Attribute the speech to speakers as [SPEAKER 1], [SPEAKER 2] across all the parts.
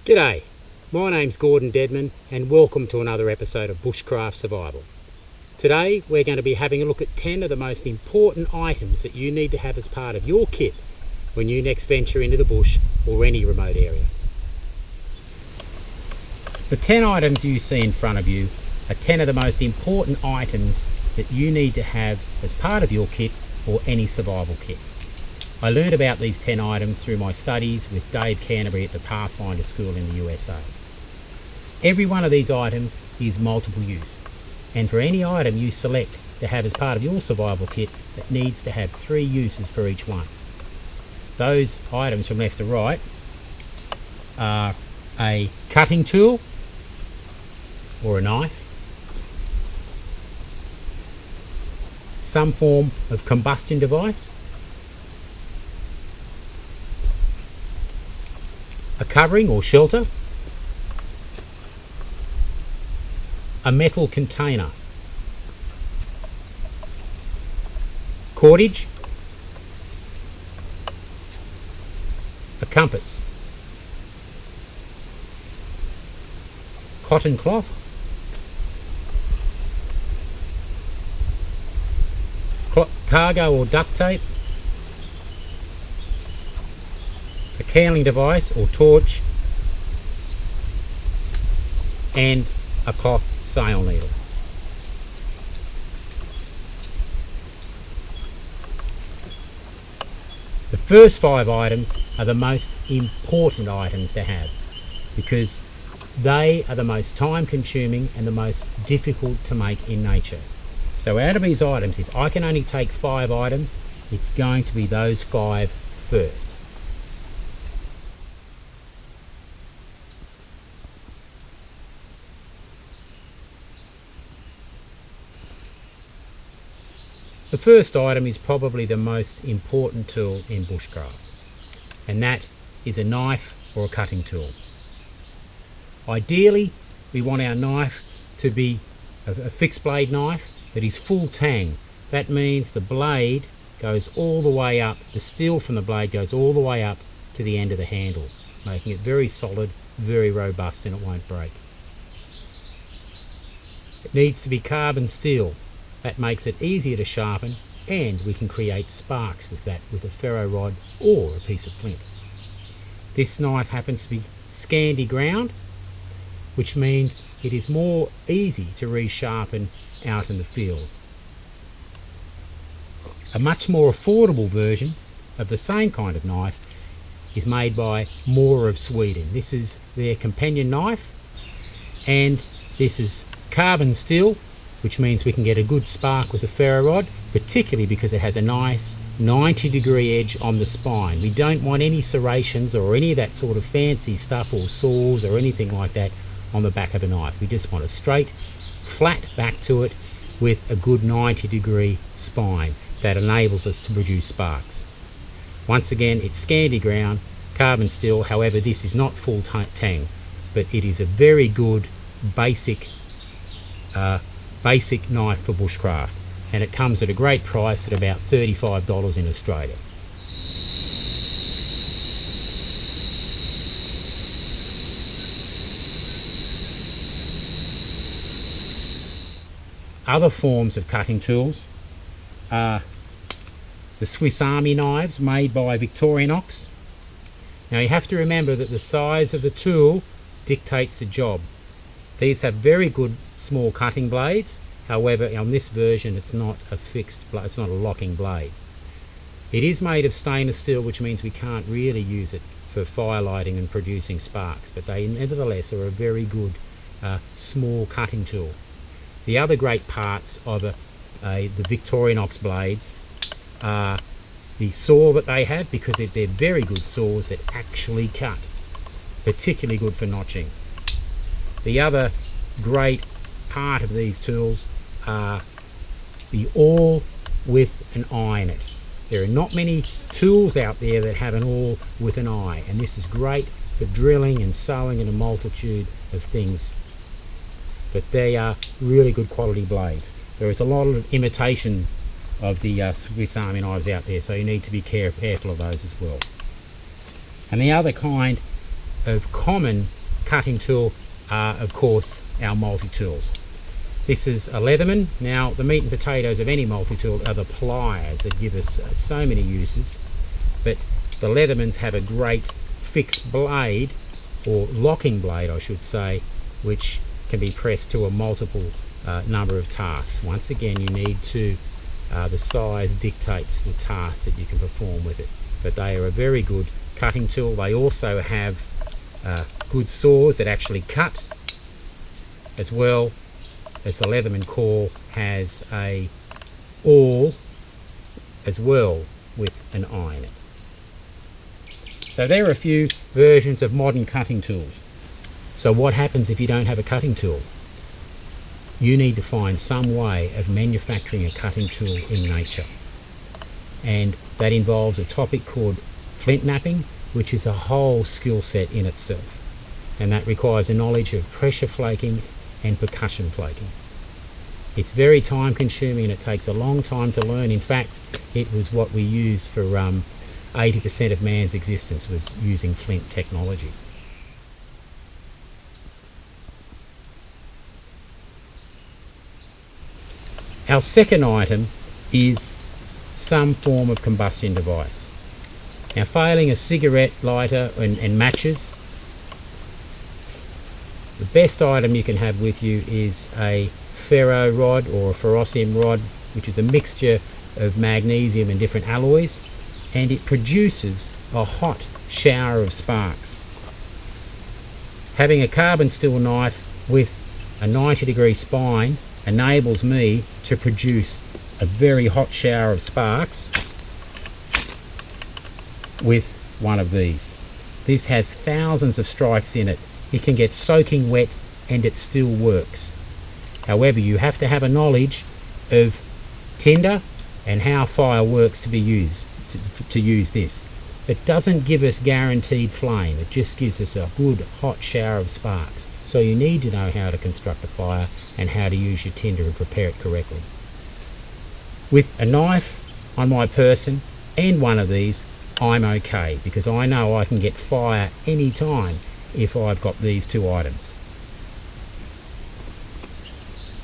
[SPEAKER 1] G'day, my name's Gordon Dedman and welcome to another episode of Bushcraft Survival. Today we're going to be having a look at 10 of the most important items that you need to have as part of your kit when you next venture into the bush or any remote area. The 10 items you see in front of you are 10 of the most important items that you need to have as part of your kit or any survival kit. I learned about these 10 items through my studies with Dave Canterbury at the Pathfinder School in the USA. Every one of these items is multiple use, and for any item you select to have as part of your survival kit, it needs to have 3 uses for each one. Those items from left to right are a cutting tool or a knife, some form of combustion device, a covering or shelter, a metal container, cordage, a compass, cotton cloth, cargo or duct tape, a candling device or torch, and a cloth sail needle. The first 5 items are the most important items to have because they are the most time consuming and the most difficult to make in nature. So out of these items, if I can only take 5 items, it's going to be those 5 first. The first item is probably the most important tool in bushcraft, and that is a knife or a cutting tool. Ideally, we want our knife to be a fixed blade knife that is full tang. That means the blade goes all the way up, the steel from the blade goes all the way up to the end of the handle, making it very solid, very robust, and it won't break. It needs to be carbon steel. That makes it easier to sharpen, and we can create sparks with that with a ferro rod or a piece of flint. This knife happens to be Scandi ground, which means it is more easy to resharpen out in the field. A much more affordable version of the same kind of knife is made by Mora of Sweden. This is their companion knife, and this is carbon steel, which means we can get a good spark with a ferro rod, particularly because it has a nice 90-degree edge on the spine. We don't want any serrations or any of that sort of fancy stuff or saws or anything like that on the back of a knife. We just want a straight, flat back to it with a good 90-degree spine that enables us to produce sparks. Once again, it's Scandi ground, carbon steel. However, this is not full tang, but it is a very good basic knife for bushcraft, and it comes at a great price at about $35 in Australia. Other forms of cutting tools are the Swiss Army knives made by Victorinox. Now you have to remember that the size of the tool dictates the job. These have very good small cutting blades. However, on this version it's not a fixed blade, it's not a locking blade. It is made of stainless steel, which means we can't really use it for firelighting and producing sparks, but they nevertheless are a very good small cutting tool. The other great parts of the Victorinox blades are the saw that they have, because they're very good saws that actually cut, particularly good for notching. The other great part of these tools are the awl with an eye in it. There are not many tools out there that have an awl with an eye, and this is great for drilling and sewing and a multitude of things. But they are really good quality blades. There is a lot of imitation of the Swiss Army knives out there, so you need to be careful of those as well. And the other kind of common cutting tool are, of course, our multi-tools. This is a Leatherman. Now, the meat and potatoes of any multi-tool are the pliers that give us so many uses, but the Leathermans have a great fixed blade, or locking blade I should say, which can be pressed to a multiple number of tasks. Once again, you need to, the size dictates the tasks that you can perform with it, but they are a very good cutting tool. They also have good saws that actually cut, as well as the Leatherman core has a awl as well with an eye in it. So there are a few versions of modern cutting tools. So what happens if you don't have a cutting tool? You need to find some way of manufacturing a cutting tool in nature, and that involves a topic called flint knapping, which is a whole skill set in itself, and that requires a knowledge of pressure flaking and percussion flaking. It's very time consuming and it takes a long time to learn. In fact, it was what we used for 80% of man's existence, was using flint technology. Our second item is some form of combustion device. Now, failing a cigarette lighter and matches, the best item you can have with you is a ferro rod or a ferrocerium rod, which is a mixture of magnesium and different alloys, and it produces a hot shower of sparks. Having a carbon steel knife with a 90-degree spine enables me to produce a very hot shower of sparks with one of these. This has thousands of strikes in it. It can get soaking wet and it still works. However, you have to have a knowledge of tinder and how fire works to be used to use this. It doesn't give us guaranteed flame, it just gives us a good hot shower of sparks. So you need to know how to construct a fire and how to use your tinder and prepare it correctly. With a knife on my person and one of these, I'm okay, because I know I can get fire anytime if I've got these two items.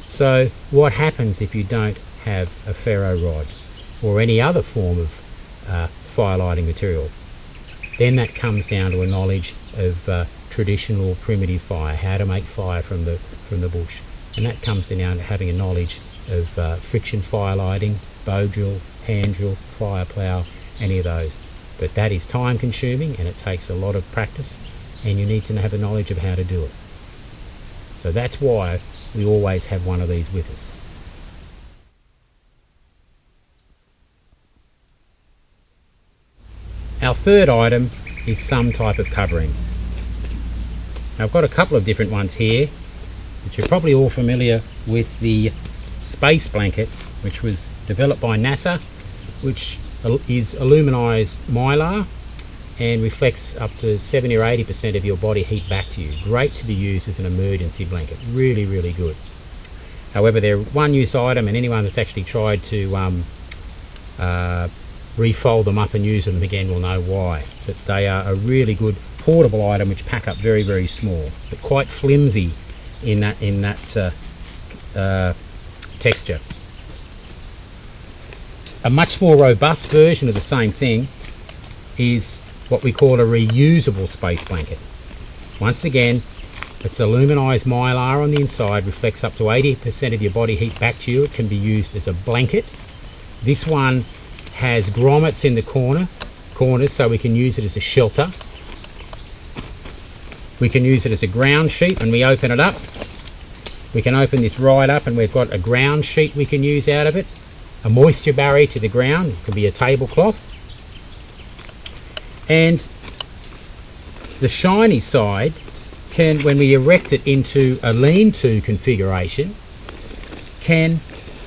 [SPEAKER 1] So what happens if you don't have a ferro rod or any other form of fire lighting material? Then that comes down to a knowledge of traditional primitive fire, how to make fire from the bush, and that comes down to having a knowledge of friction fire lighting, bow drill, hand drill, fire plough, any of those. But that is time consuming and it takes a lot of practice, and you need to have a knowledge of how to do it. So that's why we always have one of these with us. Our third item is some type of covering. Now, I've got a couple of different ones here, which you're probably all familiar with. The space blanket, which was developed by NASA, which is aluminized mylar and reflects up to 70 or 80% of your body heat back to you. Great to be used as an emergency blanket. Really, really good. However, they're one-use item, and anyone that's actually tried to refold them up and use them again will know why. But they are a really good portable item which pack up very, very small, but quite flimsy in that texture. A much more robust version of the same thing is what we call a reusable space blanket. Once again, it's aluminized mylar on the inside, reflects up to 80% of your body heat back to you. It can be used as a blanket. This one has grommets in the corners, so we can use it as a shelter. We can use it as a ground sheet when we open it up. We can open this right up and we've got a ground sheet we can use out of it. A moisture barrier to the ground, it could be a tablecloth. And the shiny side can, when we erect it into a lean-to configuration, can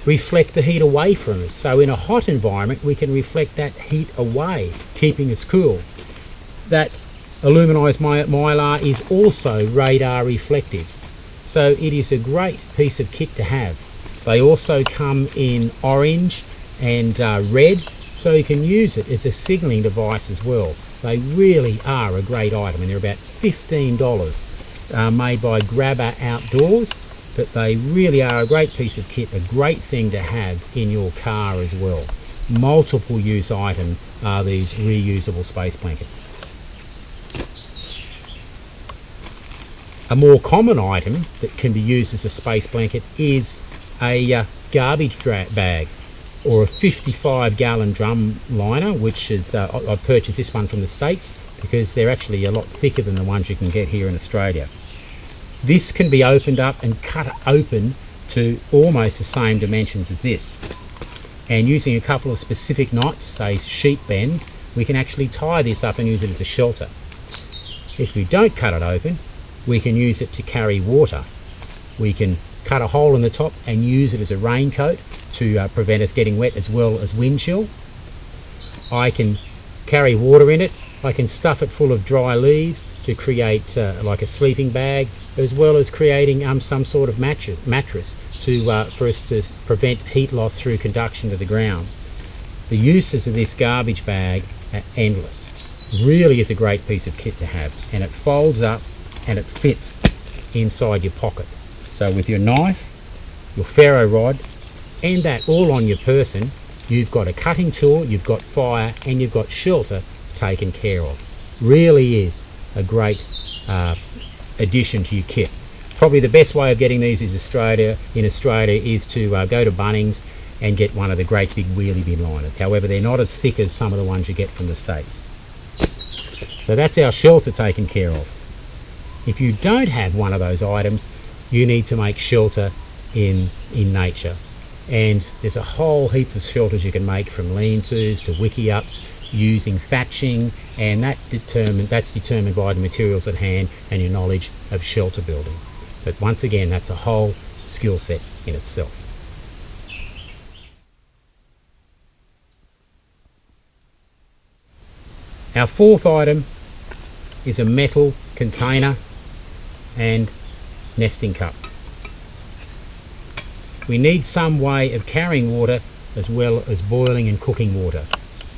[SPEAKER 1] reflect the heat away from us. So in a hot environment, we can reflect that heat away, keeping us cool. That aluminized mylar is also radar reflective. So it is a great piece of kit to have. They also come in orange and red, so you can use it as a signaling device as well. They really are a great item, and they're about $15, made by Grabber Outdoors, but they really are a great piece of kit, a great thing to have in your car as well. Multiple use item are these reusable space blankets. A more common item that can be used as a space blanket is a garbage bag, or a 55-gallon drum liner, which is, I purchased this one from the States because they're actually a lot thicker than the ones you can get here in Australia. This can be opened up and cut open to almost the same dimensions as this. And using a couple of specific knots, say sheep bends, we can actually tie this up and use it as a shelter. If we don't cut it open, we can use it to carry water. We can cut a hole in the top and use it as a raincoat to prevent us getting wet, as well as wind chill. I can carry water in it. I can stuff it full of dry leaves to create like a sleeping bag, as well as creating some sort of mattress for us to prevent heat loss through conduction to the ground. The uses of this garbage bag are endless. Really is a great piece of kit to have, and it folds up and it fits inside your pocket. So with your knife, your ferro rod, and that all on your person, you've got a cutting tool, you've got fire, and you've got shelter taken care of. Really is a great addition to your kit. Probably the best way of getting these in Australia is to go to Bunnings and get one of the great big wheelie bin liners. However, they're not as thick as some of the ones you get from the States. So that's our shelter taken care of. If you don't have one of those items, you need to make shelter in nature. And there's a whole heap of shelters you can make, from lean-tos to wiki-ups, using thatching, and that's determined by the materials at hand and your knowledge of shelter building. But once again, that's a whole skill set in itself. Our fourth item is a metal container and nesting cup. We need some way of carrying water as well as boiling and cooking water.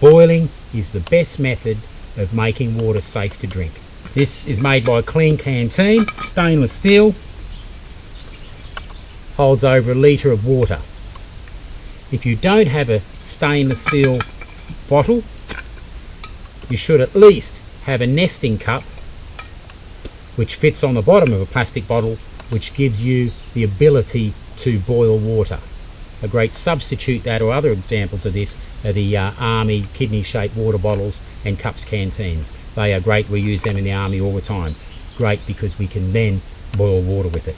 [SPEAKER 1] Boiling is the best method of making water safe to drink. This is made by Clean Canteen, stainless steel, holds over 1 litre of water. If you don't have a stainless steel bottle, you should at least have a nesting cup which fits on the bottom of a plastic bottle, which gives you the ability to boil water. A great substitute, that, or other examples of this, are the Army kidney-shaped water bottles and cups canteens. They are great. We use them in the Army all the time. Great because we can then boil water with it.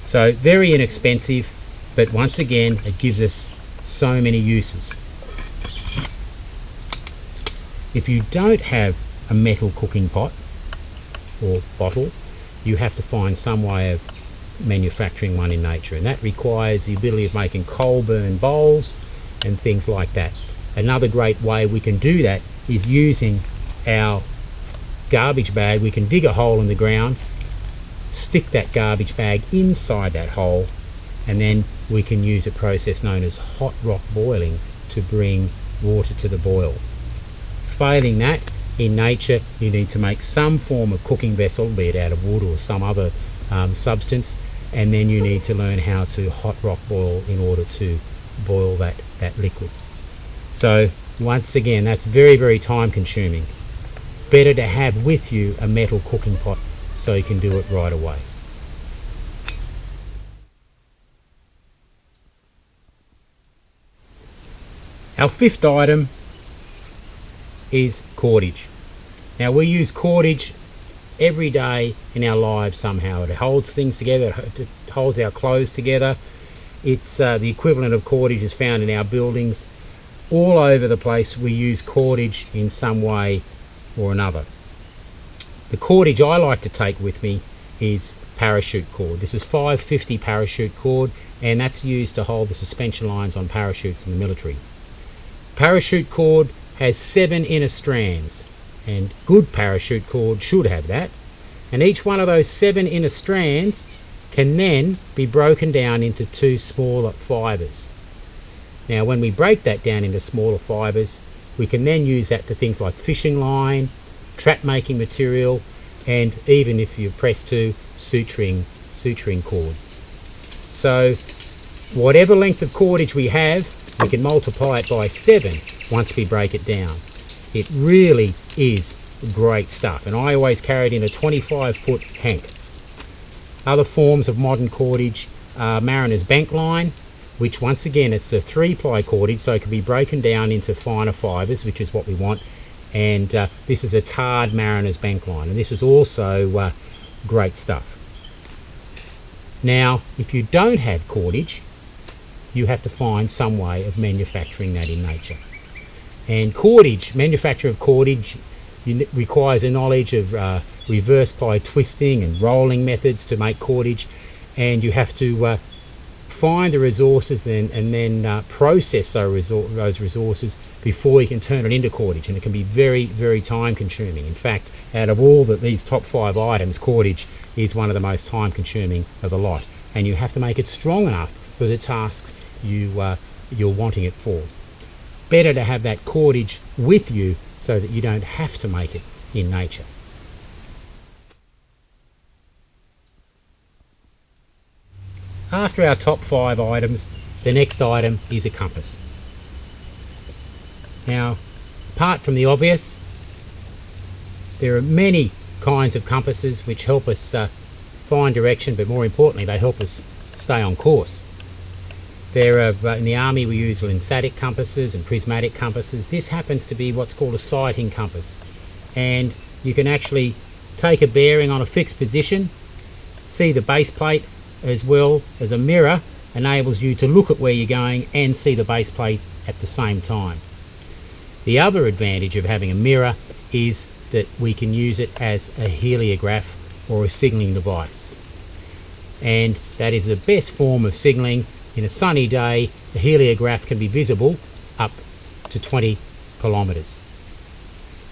[SPEAKER 1] So very inexpensive, but once again, it gives us so many uses. If you don't have a metal cooking pot or bottle, you have to find some way of manufacturing one in nature, and that requires the ability of making coal burn bowls and things like that. Another great way we can do that is using our garbage bag. We can dig a hole in the ground, stick that garbage bag inside that hole, and then we can use a process known as hot rock boiling to bring water to the boil. Failing that, in nature you need to make some form of cooking vessel, be it out of wood or some other substance, and then you need to learn how to hot rock boil in order to boil that liquid. So once again, that's very, very time consuming. Better to have with you a metal cooking pot so you can do it right away. Our fifth item is cordage. Now we use cordage every day in our lives somehow. It holds things together, it holds our clothes together. It's the equivalent of cordage is found in our buildings. All over the place we use cordage in some way or another. The cordage I like to take with me is parachute cord. This is 550 parachute cord, and that's used to hold the suspension lines on parachutes in the military. Parachute cord has 7 inner strands, and good parachute cord should have that, and each one of those 7 inner strands can then be broken down into 2 smaller fibres. Now when we break that down into smaller fibres, we can then use that to things like fishing line, trap making material, and even if you're pressed to, suturing cord. So whatever length of cordage we have, we can multiply it by 7 once we break it down. It really is great stuff, and I always carry it in a 25-foot hank. Other forms of modern cordage are Mariner's bank line, which once again it's a 3-ply cordage, so it can be broken down into finer fibres, which is what we want. And this is a tarred Mariner's bank line, and this is also great stuff. Now, if you don't have cordage, you have to find some way of manufacturing that in nature. And cordage, manufacture of cordage, requires a knowledge of reverse ply twisting and rolling methods to make cordage, and you have to find the resources and then process those resources before you can turn it into cordage, and it can be very, very time consuming. In fact, out of all these top 5 items, cordage is one of the most time consuming of the lot, and you have to make it strong enough for the tasks you're wanting it for. Better to have that cordage with you so that you don't have to make it in nature. After our top 5 items, the next item is a compass. Now, apart from the obvious, there are many kinds of compasses which help us find direction, but more importantly, they help us stay on course. There are, in the army we use lensatic compasses and prismatic compasses. This happens to be what's called a sighting compass, and you can actually take a bearing on a fixed position, see the base plate, as well as a mirror enables you to look at where you're going and see the base plate at the same time. The other advantage of having a mirror is that we can use it as a heliograph or a signalling device, and that is the best form of signalling. In a sunny day, the heliograph can be visible up to 20 kilometres.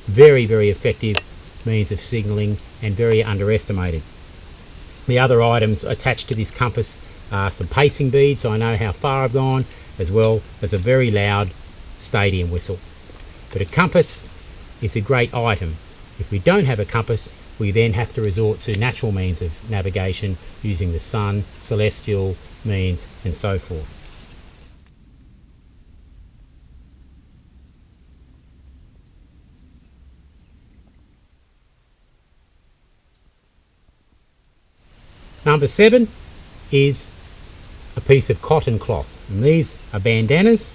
[SPEAKER 1] Very, very effective means of signalling and very underestimated. The other items attached to this compass are some pacing beads, so I know how far I've gone, as well as a very loud stadium whistle. But a compass is a great item. If we don't have a compass, we then have to resort to natural means of navigation using the sun, celestial means, and so forth. Number 7 is a piece of cotton cloth, and these are bandanas.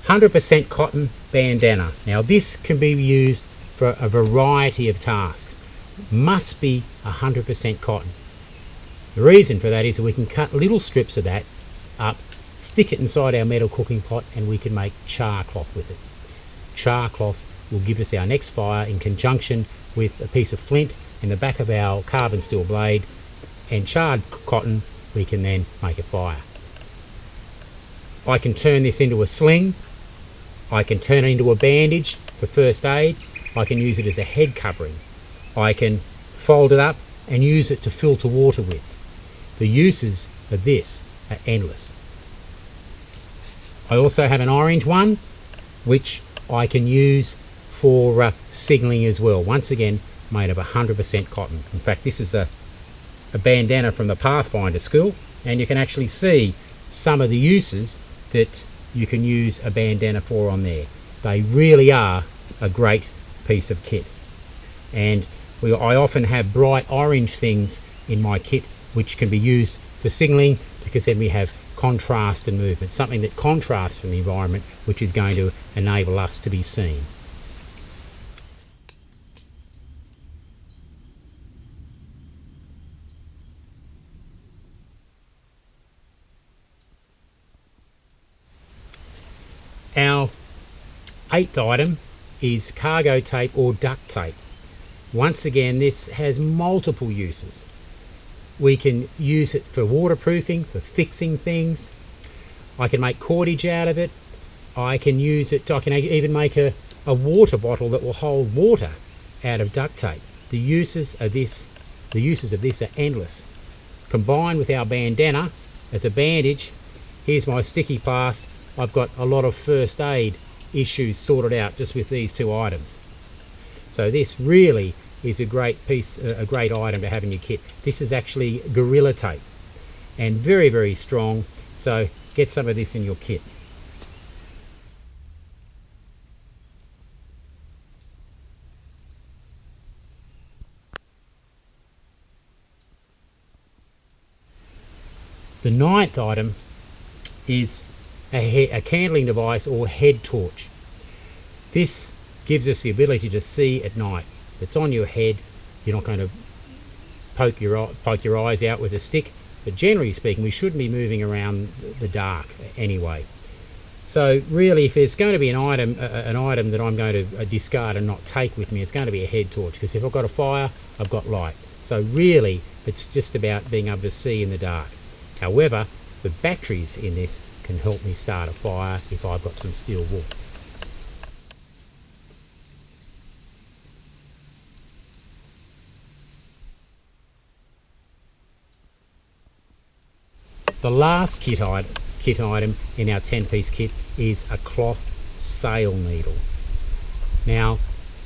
[SPEAKER 1] 100% cotton bandana. Now this can be used for a variety of tasks. Must be 100% cotton. The reason for that is that we can cut little strips of that up, stick it inside our metal cooking pot, and we can make char cloth with it. Char cloth will give us our next fire in conjunction with a piece of flint in the back of our carbon steel blade, and charred cotton we can then make a fire. I can turn this into a sling, I can turn it into a bandage for first aid, I can use it as a head covering, I can fold it up and use it to filter water with. The uses of this are endless. I also have an orange one which I can use for signalling as well, once again made of 100% cotton. In fact, this is a bandana from the Pathfinder School, and you can actually see some of the uses that you can use a bandana for on there. They really are a great piece of kit, and I often have bright orange things in my kit which can be used for signalling, because then we have contrast and movement, something that contrasts from the environment, which is going to enable us to be seen. Our 8th item is cargo tape or duct tape. Once again, this has multiple uses. We can use it for waterproofing, for fixing things. I can make cordage out of it. I can use it, I can even make a water bottle that will hold water out of duct tape. The uses of this are endless. Combined with our bandana as a bandage, here's my sticky plast. I've got a lot of first aid issues sorted out just with these 2 items. So this really is a great piece, a great item to have in your kit. This is actually Gorilla Tape and very, very strong, so get some of this in your kit. The ninth item is a candling device or head torch. This gives us the ability to see at night. It's on your head. You're not going to poke your eyes out with a stick, but generally speaking, we shouldn't be moving around the dark anyway. So really, if there's going to be an item that I'm going to discard and not take with me, it's going to be a head torch, because if I've got a fire, I've got light. So really, it's just about being able to see in the dark. However, the batteries in this can help me start a fire if I've got some steel wool. The last kit item in our 10-piece kit is a cloth sail needle. Now,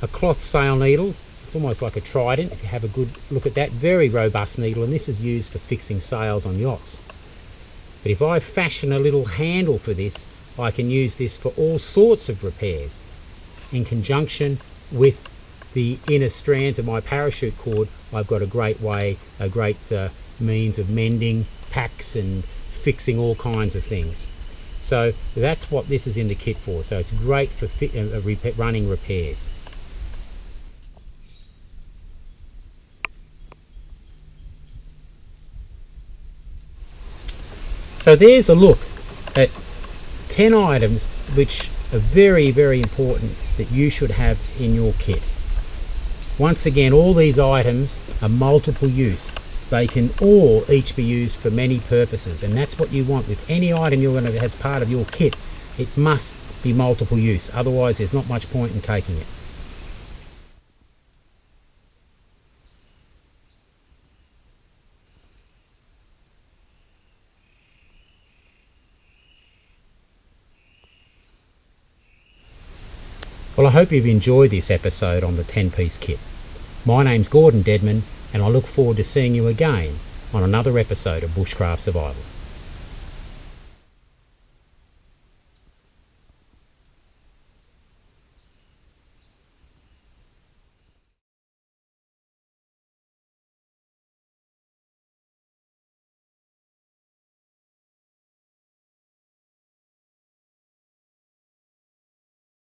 [SPEAKER 1] a cloth sail needle, it's almost like a trident. If you have a good look at that, very robust needle, and this is used for fixing sails on yachts. But if I fashion a little handle for this, I can use this for all sorts of repairs. In conjunction with the inner strands of my parachute cord, I've got a great means of mending packs and fixing all kinds of things. So that's what this is in the kit for. So it's great for running repairs. So there's a look at 10 items which are very, very important that you should have in your kit. Once again, all these items are multiple use. They can all each be used for many purposes, and that's what you want with any item you're going to as part of your kit. It must be multiple use, otherwise there's not much point in taking it. Well, I hope you've enjoyed this episode on the 10-piece kit. My name's Dedman, and I look forward to seeing you again on another episode of Bushcraft Survival.